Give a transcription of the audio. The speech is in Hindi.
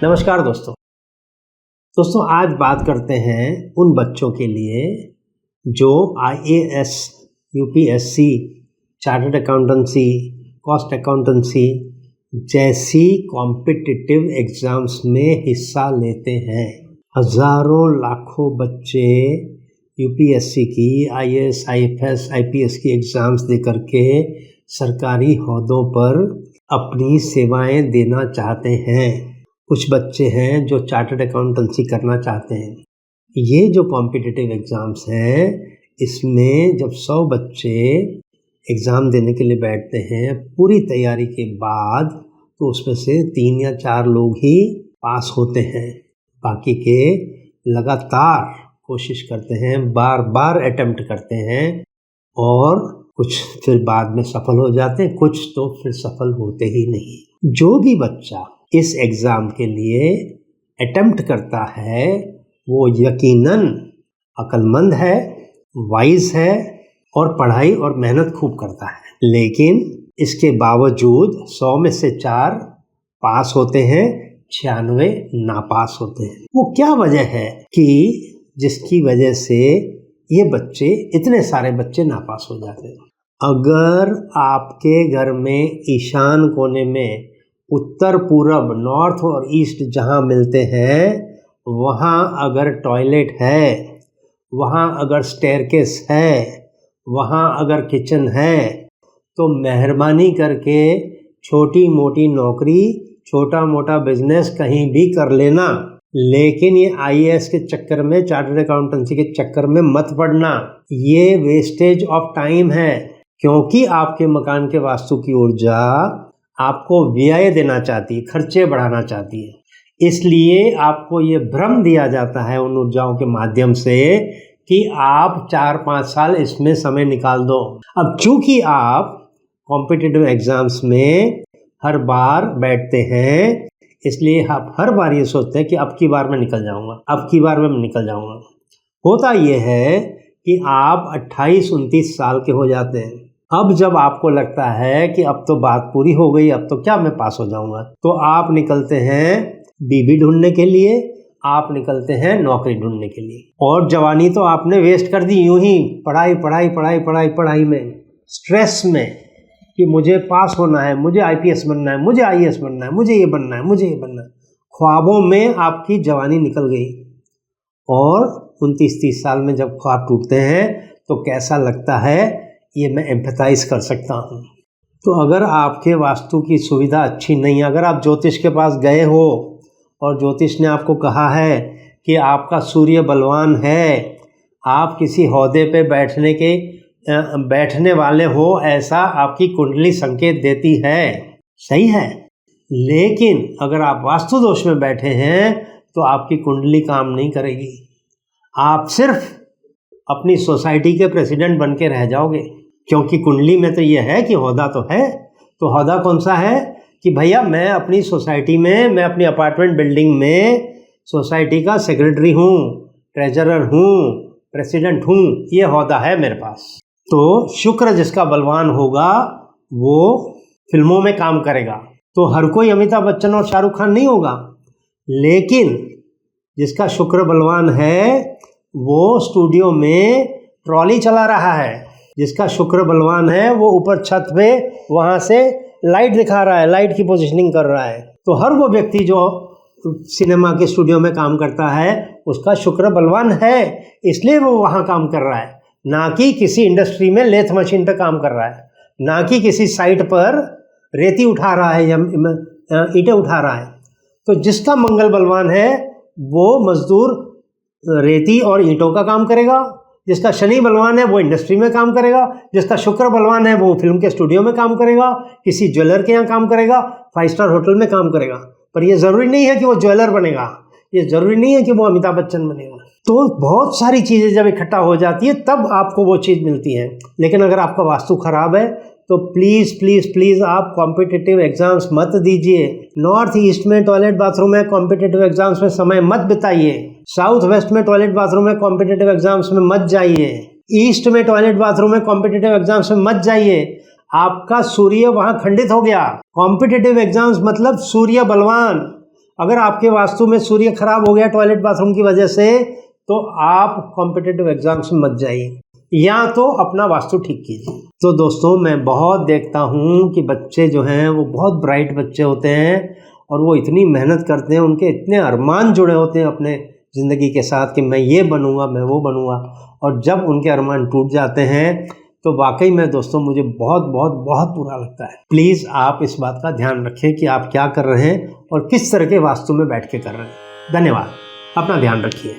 नमस्कार दोस्तों आज बात करते हैं उन बच्चों के लिए जो IAS, UPSC, chartered accountancy, cost accountancy जैसी कॉम्पिटिटिव एग्ज़ाम्स में हिस्सा लेते हैं। हज़ारों लाखों बच्चे UPSC की, IAS, IFS, IPS की एग्ज़ाम्स दे करके सरकारी ओहदों पर अपनी सेवाएं देना चाहते हैं। कुछ बच्चे हैं जो चार्टर्ड अकाउंटेंसी करना चाहते हैं। ये जो कॉम्पिटिटिव एग्ज़ाम्स हैं, इसमें जब 100 बच्चे एग्ज़ाम देने के लिए बैठते हैं पूरी तैयारी के बाद, तो उसमें से 3 या 4 लोग ही पास होते हैं। बाकी के लगातार कोशिश करते हैं, बार बार अटेम्प्ट करते हैं और कुछ फिर बाद में सफल हो जाते हैं, कुछ तो फिर सफल होते ही नहीं। जो भी बच्चा इस एग्ज़ाम के लिए अटेम्प्ट करता है वो यकीनन अक्लमंद है, वाइज है और पढ़ाई और मेहनत खूब करता है। लेकिन इसके बावजूद 100 में से 4 पास होते हैं, 96 नापास होते हैं। वो क्या वजह है कि जिसकी वजह से ये बच्चे, इतने सारे बच्चे नापास हो जाते हैं? अगर आपके घर में ईशान कोने में उत्तर पूरब, नॉर्थ और ईस्ट जहाँ मिलते हैं, वहाँ अगर टॉयलेट है, वहाँ अगर स्टेयरकेस है, वहाँ अगर किचन है, तो मेहरबानी करके छोटी मोटी नौकरी, छोटा मोटा बिजनेस कहीं भी कर लेना। लेकिन ये IAS के चक्कर में, चार्टर्ड अकाउंटेंसी के चक्कर में मत पड़ना। ये वेस्टेज ऑफ टाइम है, क्योंकि आपके मकान के वास्तु की ऊर्जा आपको व्यय देना चाहती है, खर्चे बढ़ाना चाहती है। इसलिए आपको ये भ्रम दिया जाता है उन ऊर्जाओं के माध्यम से कि आप 4-5 साल इसमें समय निकाल दो। अब चूंकि आप कॉम्पिटिटिव एग्जाम्स में हर बार बैठते हैं, इसलिए आप हर बार ये सोचते हैं कि अब की बार मैं निकल जाऊंगा, अब की बार मैं निकल जाऊंगा। होता ये है कि आप 28-29 साल के हो जाते हैं। अब जब आपको लगता है कि अब तो बात पूरी हो गई, अब तो क्या मैं पास हो जाऊंगा, तो आप निकलते हैं बीबी ढूंढने के लिए, आप निकलते हैं नौकरी ढूंढने के लिए। और जवानी तो आपने वेस्ट कर दी यूं ही पढ़ाई पढ़ाई पढ़ाई पढ़ाई पढ़ाई में, स्ट्रेस में कि मुझे पास होना है, मुझे IPS बनना है, मुझे IAS बनना है, मुझे ये बनना है, मुझे ये बनना है। ख्वाबों में आपकी जवानी निकल गई और 29-30 साल में जब ख्वाब टूटते हैं तो कैसा लगता है, ये मैं एम्पैथाइज कर सकता हूँ। तो अगर आपके वास्तु की सुविधा अच्छी नहीं है, अगर आप ज्योतिष के पास गए हो और ज्योतिष ने आपको कहा है कि आपका सूर्य बलवान है, आप किसी ओहदे पे बैठने वाले हो, ऐसा आपकी कुंडली संकेत देती है, सही है। लेकिन अगर आप वास्तु दोष में बैठे हैं तो आपकी कुंडली काम नहीं करेगी। आप सिर्फ अपनी सोसाइटी के प्रेसिडेंट बन के रह जाओगे, क्योंकि कुंडली में तो ये है कि ओहदा तो है। तो ओहदा कौन सा है कि भैया मैं अपनी सोसाइटी में, मैं अपनी अपार्टमेंट बिल्डिंग में सोसाइटी का सेक्रेटरी हूँ, ट्रेजरर हूँ, प्रेसिडेंट हूँ, ये ओहदा है मेरे पास। तो शुक्र जिसका बलवान होगा वो फिल्मों में काम करेगा। तो हर कोई अमिताभ बच्चन और शाहरुख खान नहीं होगा, लेकिन जिसका शुक्र बलवान है वो स्टूडियो में ट्रॉली चला रहा है, जिसका शुक्र बलवान है वो ऊपर छत पे वहाँ से लाइट दिखा रहा है, लाइट की पोजीशनिंग कर रहा है। तो हर वो व्यक्ति जो सिनेमा के स्टूडियो में काम करता है उसका शुक्र बलवान है, इसलिए वो वहाँ काम कर रहा है, ना कि किसी इंडस्ट्री में लेथ मशीन पे काम कर रहा है, ना कि किसी साइट पर रेती उठा रहा है या ईंटें उठा रहा है। तो जिसका मंगल बलवान है वो मजदूर रेती और ईंटों का काम करेगा, जिसका शनि बलवान है वो इंडस्ट्री में काम करेगा, जिसका शुक्र बलवान है वो फिल्म के स्टूडियो में काम करेगा, किसी ज्वेलर के यहाँ काम करेगा, 5 स्टार होटल में काम करेगा। पर ये ज़रूरी नहीं है कि वो ज्वेलर बनेगा, ये ज़रूरी नहीं है कि वो अमिताभ बच्चन बनेगा। तो बहुत सारी चीज़ें जब इकट्ठा हो जाती है तब आपको वो चीज़ मिलती है। लेकिन अगर आपका वास्तु खराब है तो प्लीज़ प्लीज़ प्लीज़ आप कॉम्पिटिटिव एग्ज़ाम्स मत दीजिए। नॉर्थ ईस्ट में टॉयलेट बाथरूम है, कॉम्पिटिटिव एग्ज़ाम्स में समय मत बिताइए। साउथ वेस्ट में टॉयलेट बाथरूम है, कॉम्पिटिटिव एग्ज़ाम्स में मत जाइए। ईस्ट में टॉयलेट बाथरूम है, कॉम्पिटिटिव एग्ज़ाम्स में मत जाइए। आपका सूर्य वहाँ खंडित हो गया। कॉम्पिटिटिव एग्ज़ाम्स मतलब सूर्य बलवान। अगर आपके वास्तु में सूर्य खराब हो गया टॉयलेट बाथरूम की वजह से, तो आप कॉम्पिटिटिव एग्जाम्स में मत जाइए, या तो अपना वास्तु ठीक कीजिए। तो दोस्तों, मैं बहुत देखता हूँ कि बच्चे जो हैं वो बहुत ब्राइट बच्चे होते हैं और वो इतनी मेहनत करते हैं, उनके इतने अरमान जुड़े होते हैं अपने ज़िंदगी के साथ कि मैं ये बनूंगा, मैं वो बनूंगा, और जब उनके अरमान टूट जाते हैं तो वाकई में दोस्तों मुझे बहुत बहुत बहुत बुरा लगता है। प्लीज़ आप इस बात का ध्यान रखें कि आप क्या कर रहे हैं और किस तरह के वास्तु में बैठ के कर रहे हैं। धन्यवाद, अपना ध्यान रखिए।